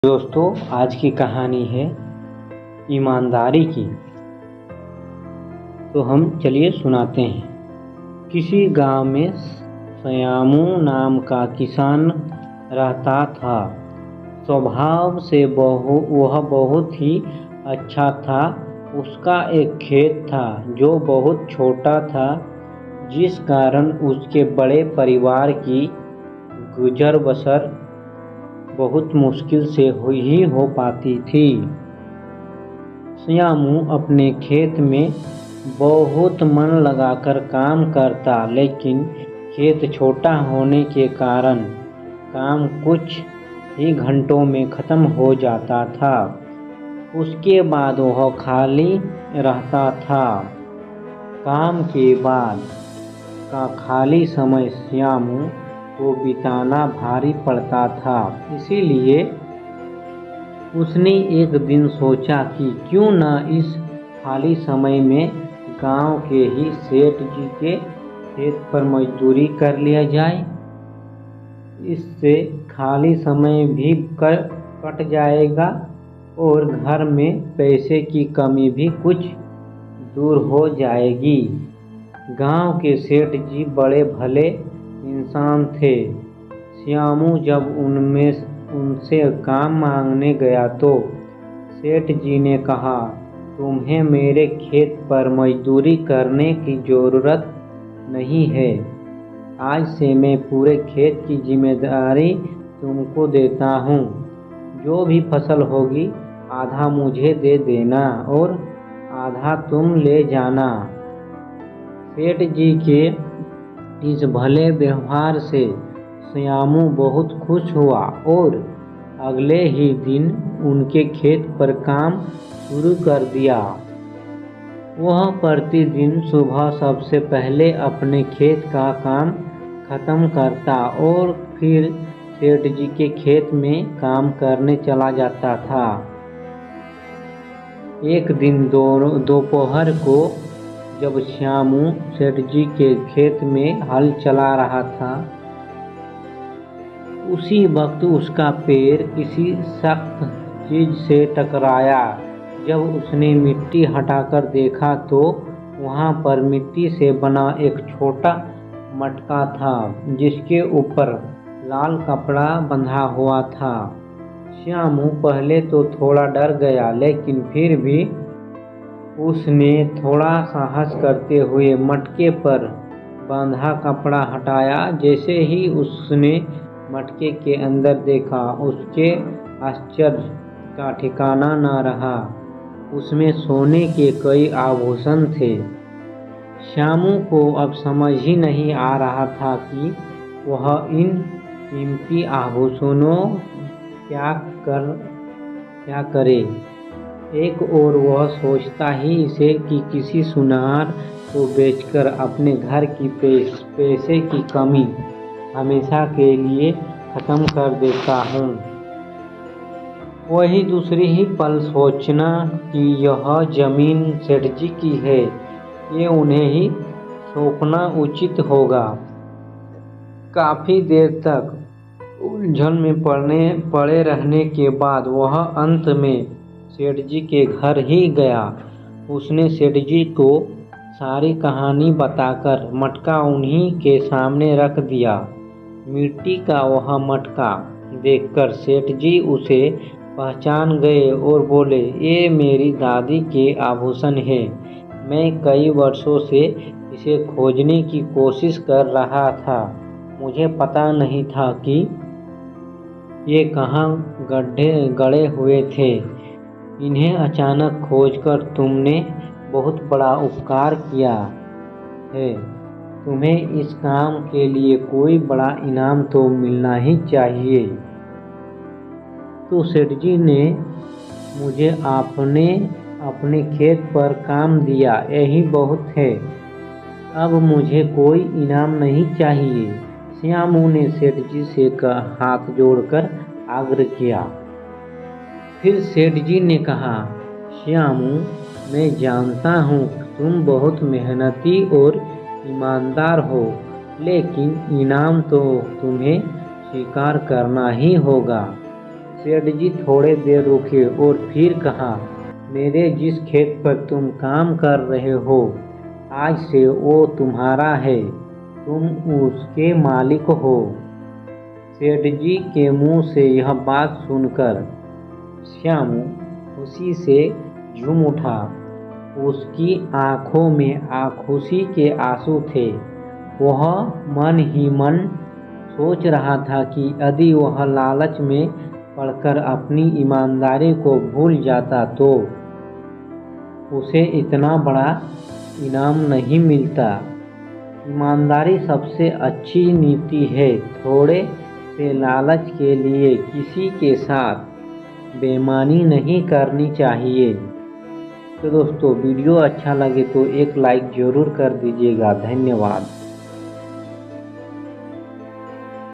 दोस्तों, आज की कहानी है ईमानदारी की। तो हम चलिए सुनाते हैं। किसी गांव में श्यामू नाम का किसान रहता था। स्वभाव से वह बहुत ही अच्छा था। उसका एक खेत था जो बहुत छोटा था, जिस कारण उसके बड़े परिवार की गुजर बसर बहुत मुश्किल से हो पाती थी। श्यामू अपने खेत में बहुत मन लगाकर काम करता, लेकिन खेत छोटा होने के कारण काम कुछ ही घंटों में खत्म हो जाता था। उसके बाद वह खाली रहता था। काम के बाद का खाली समय श्यामू को बिताना भारी पड़ता था। इसीलिए उसने एक दिन सोचा कि क्यों न इस खाली समय में गांव के ही सेठ जी के खेत पर मजदूरी कर लिया जाए। इससे खाली समय भी कट जाएगा और घर में पैसे की कमी भी कुछ दूर हो जाएगी। गांव के सेठ जी बड़े भले इंसान थे। श्यामू जब उनसे काम मांगने गया तो सेठ जी ने कहा, तुम्हें मेरे खेत पर मजदूरी करने की ज़रूरत नहीं है। आज से मैं पूरे खेत की जिम्मेदारी तुमको देता हूँ। जो भी फसल होगी आधा मुझे दे देना और आधा तुम ले जाना। सेठ जी के इस भले व्यवहार से श्यामू बहुत खुश हुआ और अगले ही दिन उनके खेत पर काम शुरू कर दिया। वह प्रतिदिन सुबह सबसे पहले अपने खेत का काम खत्म करता और फिर सेठ जी के खेत में काम करने चला जाता था। एक दिन दोपहर को जब श्यामू सेठ जी के खेत में हल चला रहा था, उसी वक्त उसका पैर किसी सख्त चीज से टकराया। जब उसने मिट्टी हटाकर देखा तो वहां पर मिट्टी से बना एक छोटा मटका था, जिसके ऊपर लाल कपड़ा बंधा हुआ था। श्यामू पहले तो थोड़ा डर गया, लेकिन फिर भी उसने थोड़ा साहस करते हुए मटके पर बंधा कपड़ा हटाया। जैसे ही उसने मटके के अंदर देखा, उसके आश्चर्य का ठिकाना न रहा। उसमें सोने के कई आभूषण थे। श्यामू को अब समझ ही नहीं आ रहा था कि वह इन कीमती आभूषणों क्या करे। एक और वह सोचता ही इसे कि किसी सुनार को बेचकर अपने घर की पैसे की कमी हमेशा के लिए खत्म कर देता हूँ। वही दूसरी ही पल सोचना कि यह जमीन सेठ जी की है, ये उन्हें ही सौंपना उचित होगा। काफी देर तक उलझन में पड़े रहने के बाद वह अंत में सेठ जी के घर ही गया। उसने सेठ जी को सारी कहानी बताकर मटका उन्हीं के सामने रख दिया। मिट्टी का वह मटका देखकर सेठ जी उसे पहचान गए और बोले, ये मेरी दादी के आभूषण है। मैं कई वर्षों से इसे खोजने की कोशिश कर रहा था। मुझे पता नहीं था कि ये कहाँ गड़े हुए थे। इन्हें अचानक खोजकर तुमने बहुत बड़ा उपकार किया है। तुम्हें इस काम के लिए कोई बड़ा इनाम तो मिलना ही चाहिए। तो सेठ जी ने मुझे अपने खेत पर काम दिया, यही बहुत है। अब मुझे कोई इनाम नहीं चाहिए। श्यामू ने सेठ जी से हाथ जोड़कर आग्रह किया। फिर सेठ जी ने कहा, श्यामू, मैं जानता हूँ तुम बहुत मेहनती और ईमानदार हो, लेकिन इनाम तो तुम्हें स्वीकार करना ही होगा। सेठ जी थोड़े देर रुके और फिर कहा, मेरे जिस खेत पर तुम काम कर रहे हो, आज से वो तुम्हारा है, तुम उसके मालिक हो। सेठ जी के मुंह से यह बात सुनकर श्यामू खुशी से झूम उठा। उसकी आंखों में खुशी के आंसू थे। वह मन ही मन सोच रहा था कि यदि वह लालच में पड़कर अपनी ईमानदारी को भूल जाता तो उसे इतना बड़ा इनाम नहीं मिलता। ईमानदारी सबसे अच्छी नीति है। थोड़े से लालच के लिए किसी के साथ बेईमानी नहीं करनी चाहिए। तो दोस्तों, वीडियो अच्छा लगे तो एक लाइक ज़रूर कर दीजिएगा। धन्यवाद।